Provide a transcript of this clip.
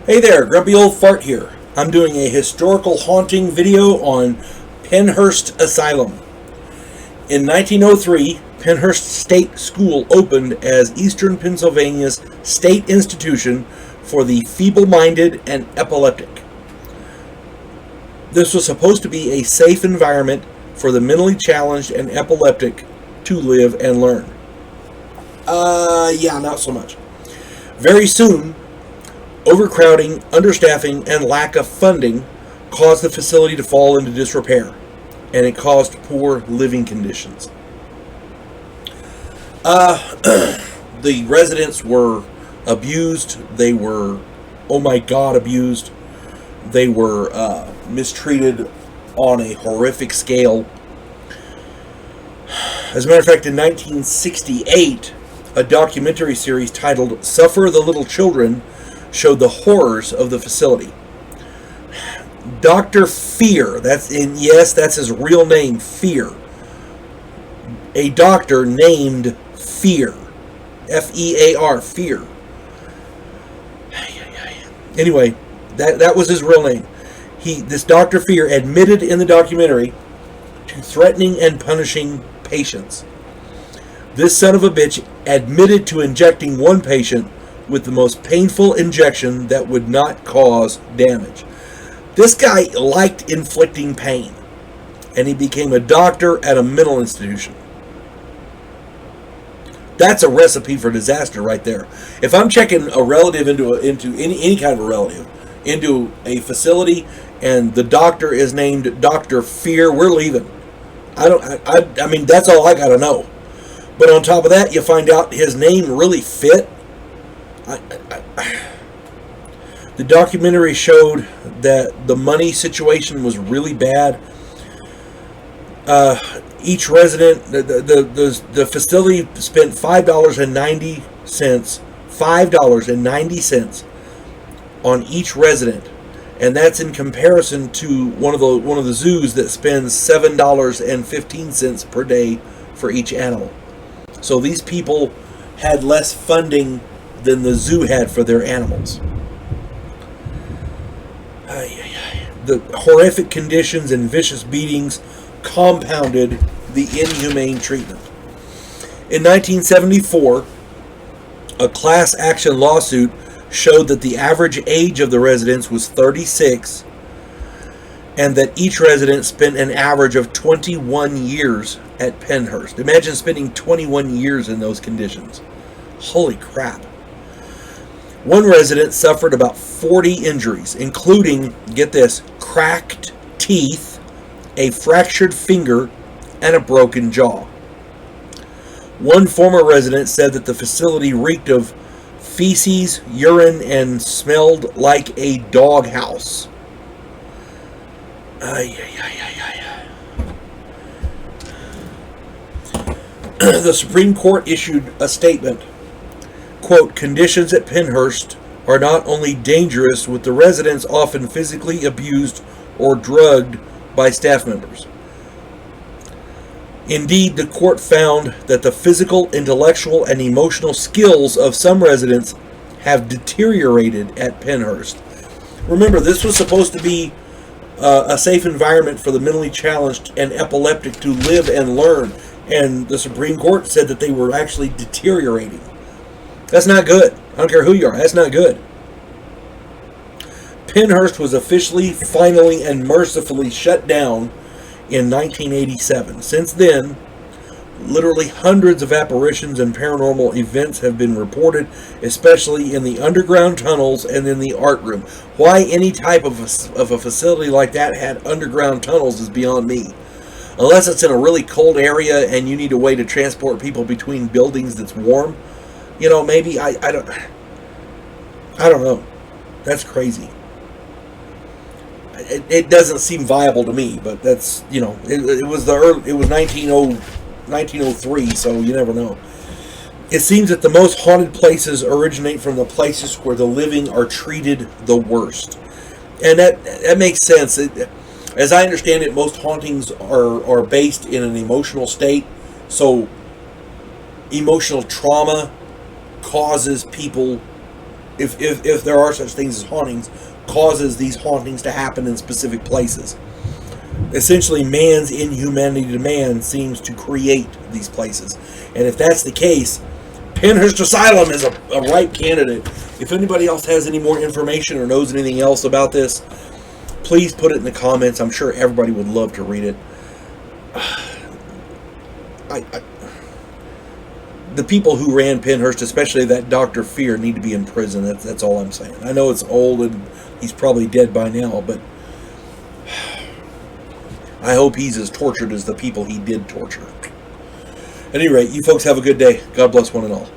Hey there, Grumpy Old Fart here. I'm doing a historical haunting video on Pennhurst Asylum. In 1903, Pennhurst State School opened as Eastern Pennsylvania's state institution for the feeble-minded and epileptic. This was supposed to be a safe environment for the mentally challenged and epileptic to live and learn. Not so much. Very soon, overcrowding, understaffing, and lack of funding caused the facility to fall into disrepair, and it caused poor living conditions. The residents were abused. They were, oh my God, abused. They were mistreated on a horrific scale. As a matter of fact, in 1968, a documentary series titled Suffer the Little Children showed the horrors of the facility. Dr. Fear, that's his real name, Fear. A doctor named Fear. F-E-A-R, Fear. Anyway, that was his real name. This Dr. Fear admitted in the documentary to threatening and punishing patients. This son of a bitch admitted to injecting one patient with the most painful injection that would not cause damage. This guy liked inflicting pain, and he became a doctor at a mental institution. That's a recipe for disaster right there. If I'm checking a relative into any kind of a relative into a facility, and the doctor is named Dr. Fear, we're leaving. I mean, that's all I gotta know. But on top of that, you find out his name really fit. The documentary showed that the money situation was really bad. Each resident, the facility spent $5.90 on each resident, and that's in comparison to one of the zoos that spends $7.15 per day for each animal. So these people had less funding than the zoo had for their animals. The horrific conditions and vicious beatings compounded the inhumane treatment. In 1974, a class action lawsuit showed that the average age of the residents was 36, and that each resident spent an average of 21 years at Pennhurst. Imagine spending 21 years in those conditions. Holy crap. One resident suffered about 40 injuries, including, get this, cracked teeth, a fractured finger, and a broken jaw. One former resident said that the facility reeked of feces, urine, and smelled like a doghouse. The Supreme Court issued a statement. Quote, conditions at Pennhurst are not only dangerous, with the residents often physically abused or drugged by staff members. Indeed, the court found that the physical, intellectual, and emotional skills of some residents have deteriorated at Pennhurst. Remember, this was supposed to be a safe environment for the mentally challenged and epileptic to live and learn, and the Supreme Court said that they were actually deteriorating. That's not good. I don't care who you are. That's not good. Pennhurst was officially, finally, and mercifully shut down in 1987. Since then, literally hundreds of apparitions and paranormal events have been reported, especially in the underground tunnels and in the art room. Why any type of a facility like that had underground tunnels is beyond me. Unless it's in a really cold area and you need a way to transport people between buildings that's warm. You know, maybe I don't know. That's crazy. It doesn't seem viable to me, but that's, you know, it was 1903, so you never know. It seems that the most haunted places originate from the places where the living are treated the worst. And that makes sense. As I understand it, most hauntings are based in an emotional state, so emotional trauma causes people if there are such things as hauntings, causes these hauntings to happen in specific places. Essentially, man's inhumanity to man seems to create these places. And if that's the case, Pennhurst Asylum is a ripe candidate. If anybody else has any more information or knows anything else about this, please put it in the comments. I'm sure everybody would love to read it. The people who ran Pennhurst, especially that Dr. Fear, need to be in prison. That's all I'm saying. I know it's old and he's probably dead by now, but I hope he's as tortured as the people he did torture. At any rate, you folks have a good day. God bless one and all.